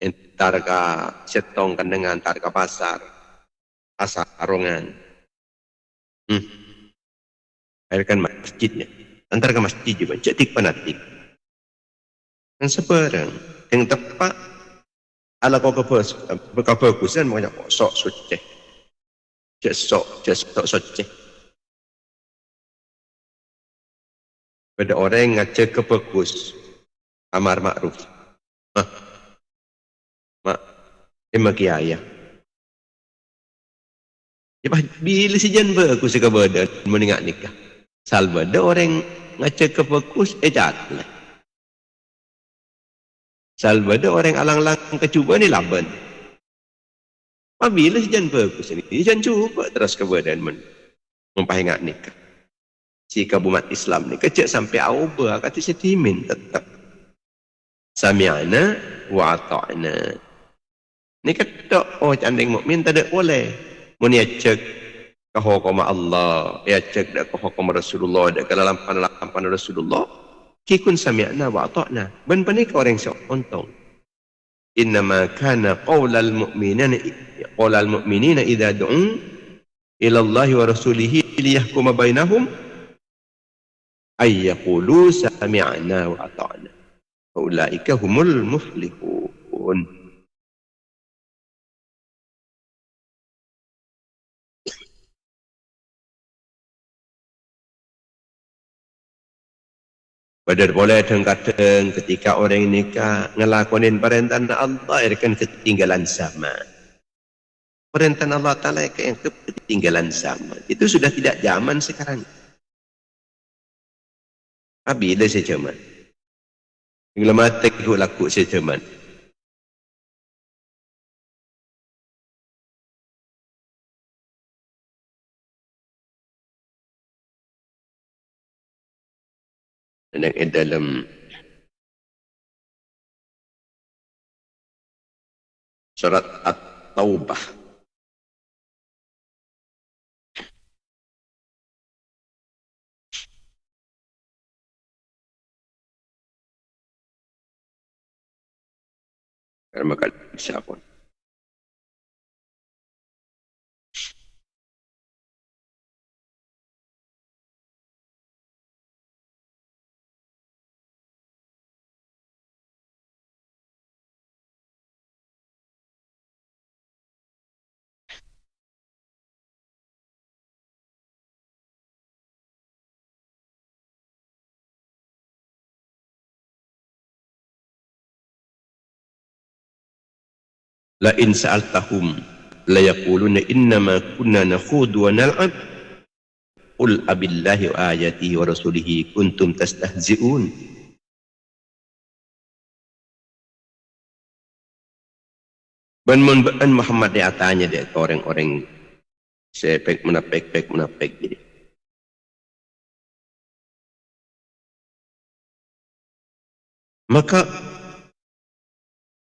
entar ka setong kandengan antar ka pasar arongan. Airkan masjidnya antar ke masjid juga cetik fanatik. Kan sebarang yang tepat ala kau kefokusan makanya kok sok suci. Sok suci. Pada orang yang ngajak kefokus amar makruf. Emang kiai. Bila si jan bagus ke badan meningak nikah. Salba ada orang ngajak kefokus jatlah. Salba ada orang alang-alang kecuba ni laban. Apabila jangan bagus ini, jangan cuba terus ke badan mempahingat nikah. Si kabumat Islam ni kecek sampai awba kata setimin tetap. Sami'ana wa ata'na. Ni kata canding mukmin tak ada boleh. Mun ya cek ke hukum Allah, ya cek dak ke hukum Rasulullah, dak ke lampan Rasulullah. Kikun sami'na wa ata'na. Ben panik orang sok ontong. Innama kana qaulal mu'minina idza du'u ila Allah wa rasulih liyahkuma bainahum ay yaqulu sami'na wa ata'na. Ulaika humul muflihun. Badar boleh kadang ketika orang nikah ngelakonin perintah Allah akan ketinggalan zaman. Perintah Allah Ta'ala yang ketinggalan zaman. Itu sudah tidak zaman sekarang. Bila saya zaman. Bila mati aku laku saya zaman. Dan dalam surat At-Taubah karena kali siapa la in sa'altahum la yaquluna innama kunna nakhudu wa nal'ab qul abillahi wa ayatihi wa rasulihi kuntum tastahzi'un. Ben Muhammad dia tanya dia ke orang-orang sepek munafik gitu. Maka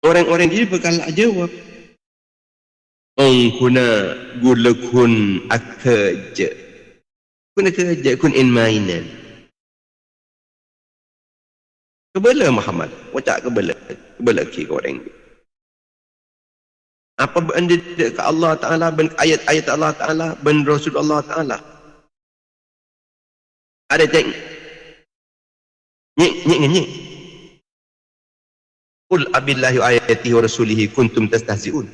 orang-orang ini bakal jawab kuna gulakun akaja kun akaja kun in mainan kebala Muhammad wacak kebala ki orang ni apa benda ke Allah Ta'ala ben ayat-ayat Allah Ta'ala ben Rasul Allah Ta'ala ada cek nyek qul abillahi wa ayatihi wa rasulihi kuntum tastahzi'un.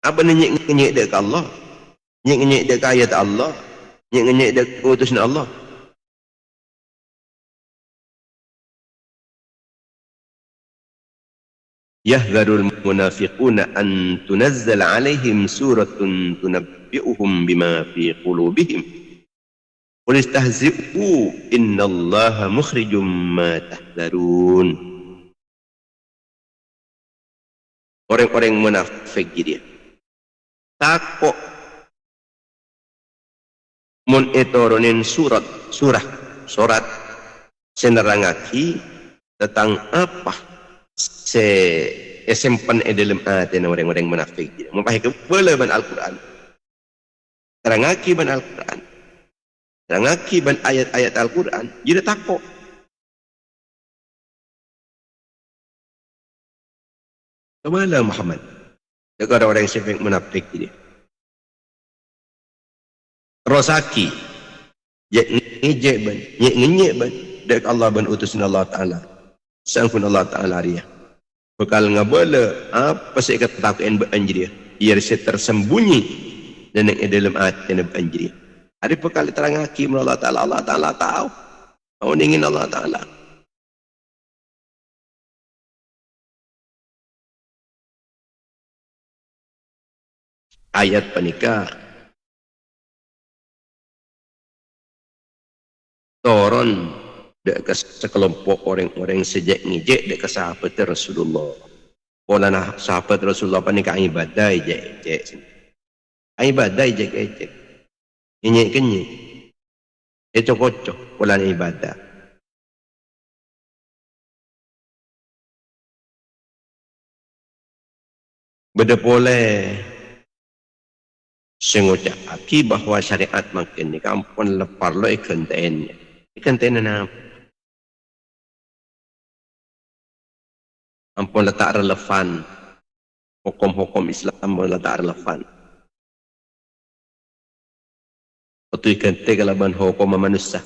Apa nyek dek ke Allah? Nyek dek ke ayat Allah? Nyek dek ke utusan Allah? Yahdharul munafiquna an tunazzala alaihim suratun tunabbi'uhum bima fi qulubihim. Qul istahzi'u innallaha mukhrijum ma tahdharun. Orang-orang munafik dia takut mun etoronin surah surat senerangaki tentang apa simpan dalam hati orang-orang munafik. Mempahai kepala ban Al-Quran. Terangaki ban Al-Quran. Terangaki ban ayat-ayat Al-Quran. Dia takut. Kemana Muhammad? Dekat orang yang simpan munafik dia. Rosaki. Jek ngejek ban. Jek ngenyek ban. Dek Allah ban utusin Allah Ta'ala. Sangkun Allah Ta'ala dia. Bekal ngabala apa sih kata takuin beranjir ia rasa tersembunyi dan yang dalam hati yang beranjir ada bekal terang hakim Allah Ta'ala tahu kau ingin Allah Ta'ala ayat panikah turun dekat sekelompok orang-orang sejak ngejek dekat sahabat Rasulullah. Pola nak sahabat Rasulullah panikah ibadah jek. Ibadah jek. Nyek. Itu kocok pola ibadah. Beda boleh sengucap aki bahwa syariat makin ni kampun lepar lo ikan tennya. Ampun letak relevan hukum-hukum Islam letak relevan itu ikan kalau ban hukum manusia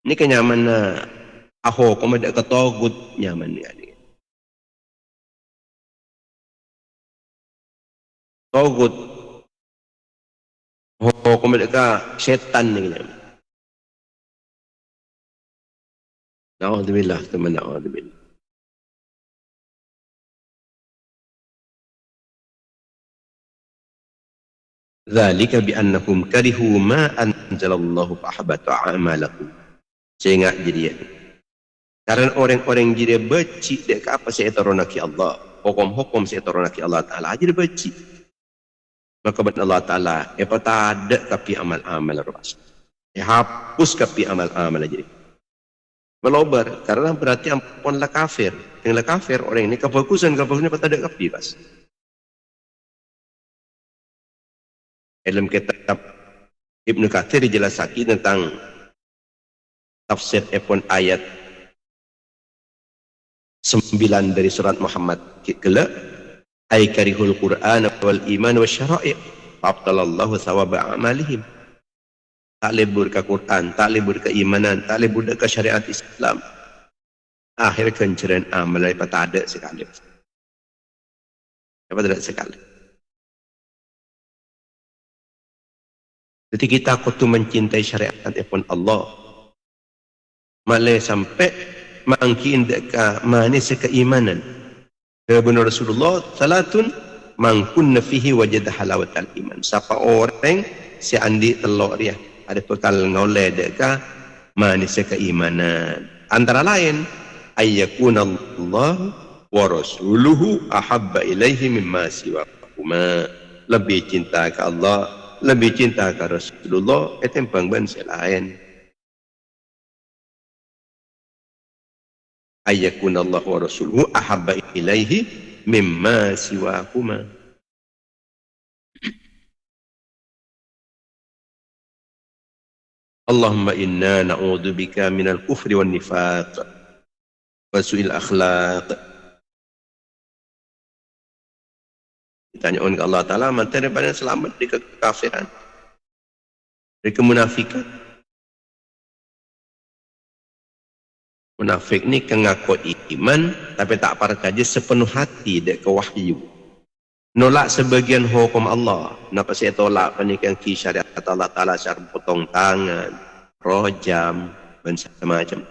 ini kenyaman hukum ada ketogut nyaman ni togut hukum ada setan ni nyaman. Na'udzubillah teman na'udzubillah. Dzalika bi annahum karihu ma anzalallahu fa ahbata a'malakum. Sehingga jadi karena orang-orang jadi benci dek apa saya turunaki Allah, hukum-hukum saya turunaki Allah Taala jadi benci. Maka ben Allah Taala apa ada kapi amal-amal ras. Hapus kapi amal-amal jadi. Melobar karena berarti ampunlah kafir. Yang kafir orang ini kefokusan pada ada kafi pas. Dalam kitab Ibnu Katsir dijelaskan tentang tafsir ayat 9 dari surat Muhammad kala ay karihul Qur'an wal iman wa syara'i fa'abtalallahu thawaba amalihim. Tak lebur ke Quran, tak lebur ke imanan, tak lebur ke syariat Islam. Akhir kenceran amal apa tak ada sekali. Apa tidak sekali. Jadi kita kudu mencintai syariat pun Allah. Malah sampai mangkin deka manis keimanan. Benar Rasulullah salatun mangkunna fihi wajad halawatal iman. Siapa orang si andi telok dia ada bekal ngoleh deka manis keimanan. Antara lain ayyakuna Allah wa rasuluhu ahabba ilaihi mimma siwahuma. Lebih cinta ke Allah, lebih cinta ke Rasulullah itu yang bangsa lain. Ayyakuna Allah wa rasuluhu ahabba ilaihi mimma siwahuma. Allahumma inna na'udzubika minal kufri wan nifaq wa su'il akhlaq. Ditanya oleh Allah Ta'ala maka daripada selamat dari kekafiran, dari kemunafikan. Munafik ni kengaku iman tapi tak parkaje sepenuh hati dek ke wahyu. Nolak sebagian hukum Allah. Kenapa saya tolak pernikahan ki syariat Allah Ta'ala syar potong tangan, rojam, dan macam.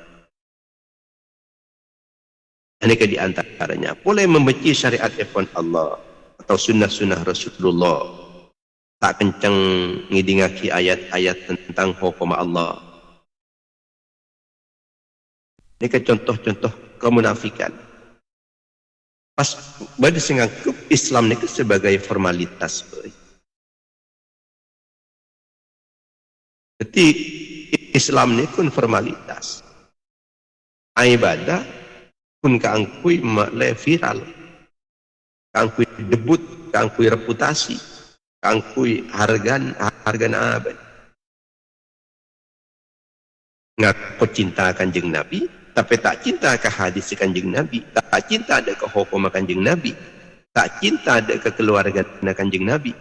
Ini ke di antaranya. Boleh membenci syariat ifan Allah atau sunnah-sunnah Rasulullah. Tak kencang ngidingaki ayat-ayat tentang hukum Allah. Ini ke contoh-contoh kemunafikan. Pas pada singangkup Islam ni sebagai formalitas. Jadi Islam ni pun formalitas. Ibadah pun kaangkui makle viral, kaangkui debut, kaangkui reputasi, kaangkui hargan abad. Ngaku cinta Kanjeng Nabi, tapi tak cinta ke hadis Kanjeng Nabi, tak cinta ada ke hukum Kanjeng Nabi, tak cinta ada ke keluarga Kanjeng Nabi,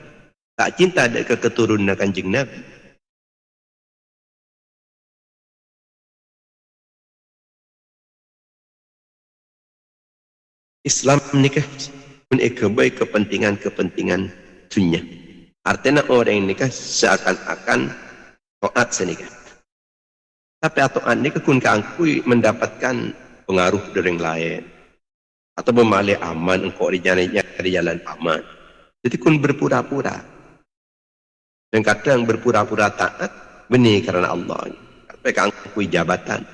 tak cinta ada ke keturunan Kanjeng Nabi. Islam nikah pun baik kepentingan dunia. Artinya orang yang nikah seakan-akan taat senikah. Tapi taat nikah kun keangkui mendapatkan pengaruh dari yang lain atau memalih aman engkau di jalan aman. Jadi kun berpura-pura. Dan kadang berpura-pura taat benih karena Allah. Tapi keangkui jabatan.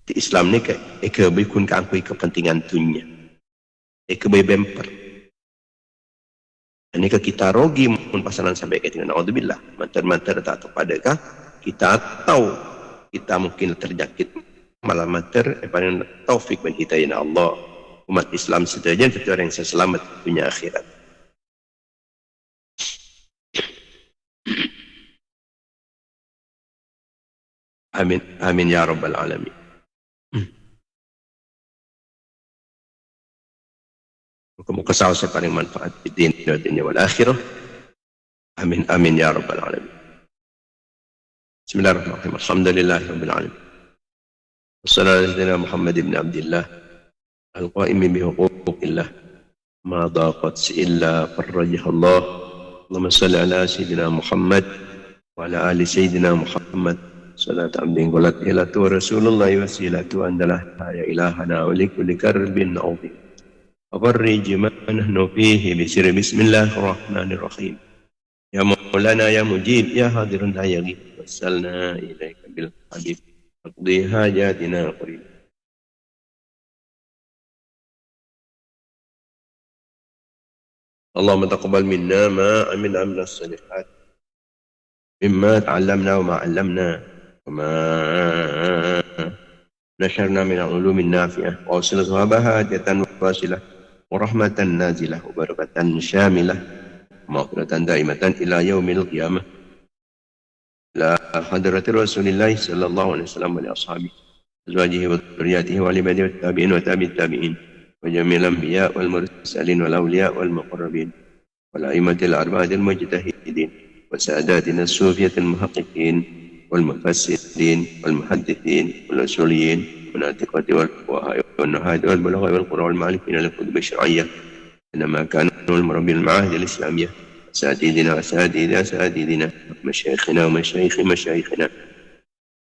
Di Islam ni baik kun keangkui kepentingan dunia. Baik bemper. Ini kita rogi pun pasangan sampai ke dengan naudzubillah. Mantar-mantar tak kepadakah kita tahu kita mungkin terjangkit malah mantar pada taufik dan hidayah Allah. Umat Islam sedajan itu orang yang selamat dunia akhirat. Amin amin ya rabbal alamin. Muka-muka saya paling manfaat di dunia wal akhirah. Amin amin ya rabbal alamin. Bismillahirrahmanirrahim. Alhamdulillahirabbil alamin. Wassalatu ala Muhammad ibn Abdullah al-qa'im bi huquqillah ma daqat illa farajah Allah. Allahumma salli ala sayyidina Muhammad wa ala ali sayyidina Muhammad. Salatu abdin qalat ila Rasulullah wasilatu andalah ya ilahana wa likulli karbin azim. فرج ما نحن فيه بسر بسم الله الرحمن الرحيم يا مولانا يا مجيب يا حاضر لا يغيب وصلنا إليك بالحبيب اقضي حاجاتنا قريب. اللهم تقبل منا ما عملنا من الصالحات مما تعلمنا وما علمنا وما نشرنا من العلوم النافعة وأوصل صوابها حاجة واصلة ورحمة نازلة وبركة شاملة ومغفرة دائمة إلى يوم القيامة إلى حضرة رسول الله صلى الله عليه وسلم ولأصحابه أزواجه وذرياته وعلماته والتابعين وتابع التابعين وجميع الأنبياء والمرسلين والأولياء والمقربين والأئمة الأربعة المجتهدين وساداتنا الصوفية المحققين والمفسرين والمحدثين والأصوليين والناطقة والفقهاء والنحاة والبلغاء والقراء والمعرفين للكتب الشرعية إنما كانوا المربين المعاهد الإسلامية أساتذتنا مشايخنا ومشايخ مشايخنا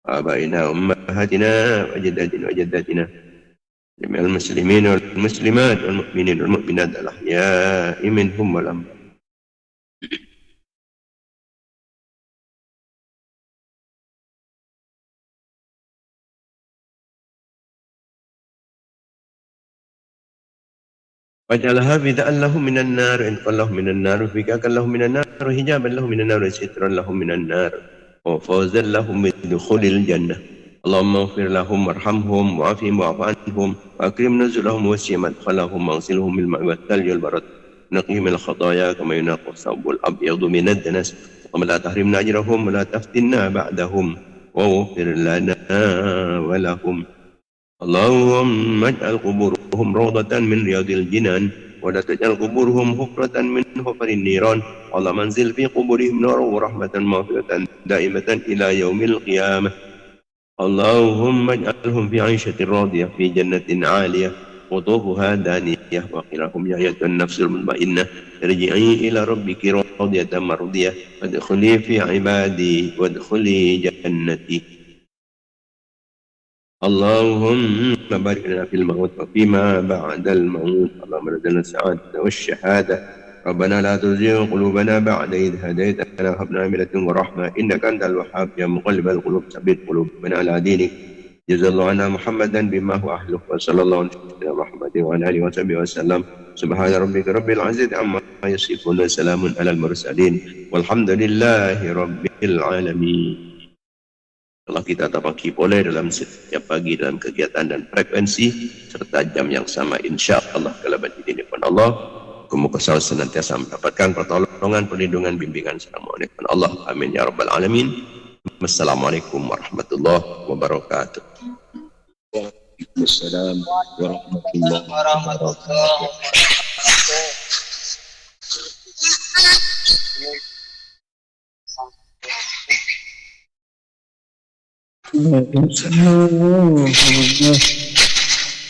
آبائنا وأمهاتنا وجداتنا جميع المسلمين والمسلمات والمؤمنين والمؤمنات الأحياء منهم والأموات. وجعلها فداء لهم من النار عتقا لهم من النار وفكاكا لهم من النار وحجابا لهم من النار وسترا لهم من النار وفوزا لهم بدخول الجنة. اللهم اغفر لهم وارحمهم وعافهم واعف عنهم واكرم نزلهم ووسع مدخلهم واغسلهم بالماء والثلج والبرد نقيهم من الخطايا كما ينقى الثوب الابيض من الدنس. اللهم لا تحرمنا اجرهم ولا تفتنا بعدهم واغفر لنا ولهم. اللهم اجعل قبورهم روضة من رياض الجنان ولا تجعل قبورهم حفرة من حفر النيران. اللهم انزل في قبورهم نورا ورحمة مغفرة دائمة إلى يوم القيامة. اللهم اجعلهم في عيشة راضية في جنة عالية قطوفها دانية وقراهم يا أيتها النفس المطمئنة ارجعي إلى ربك راضية مرضية وادخلي في عبادي وادخلي جنتي. اللهم بارك لنا في الموت وفيما بعد الموت. اللهم ارزقنا السعادة والشهادة. ربنا لا تزغ قلوبنا بعد إذ هديتنا وهب لنا من لدنك رحمة إنك أنت الوهاب يا مقلب القلوب ثبت قلوبنا على دينك. جزا الله عنا محمدا بما هو أهله وصلى الله على محمد وعلى آله وصحبه وسلم. سبحان ربك رب العزة عما يصفون سلام على المرسلين والحمد لله رب العالمين. Kalau kita tapaki boleh dalam setiap pagi dalam kegiatan dan frekuensi serta jam yang sama, insya Allah kalau begini pun Allah muka senantiasa mendapatkan pertolongan, perlindungan, bimbingan selama Allah. Amin ya rabbal alamin. Wassalamualaikum warahmatullahi wabarakatuh. Waalaikumsalam warahmatullahi wabarakatuh. Waalaikumsalam warahmatullahi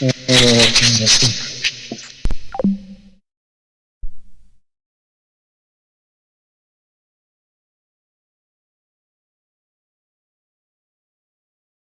wabarakatuh.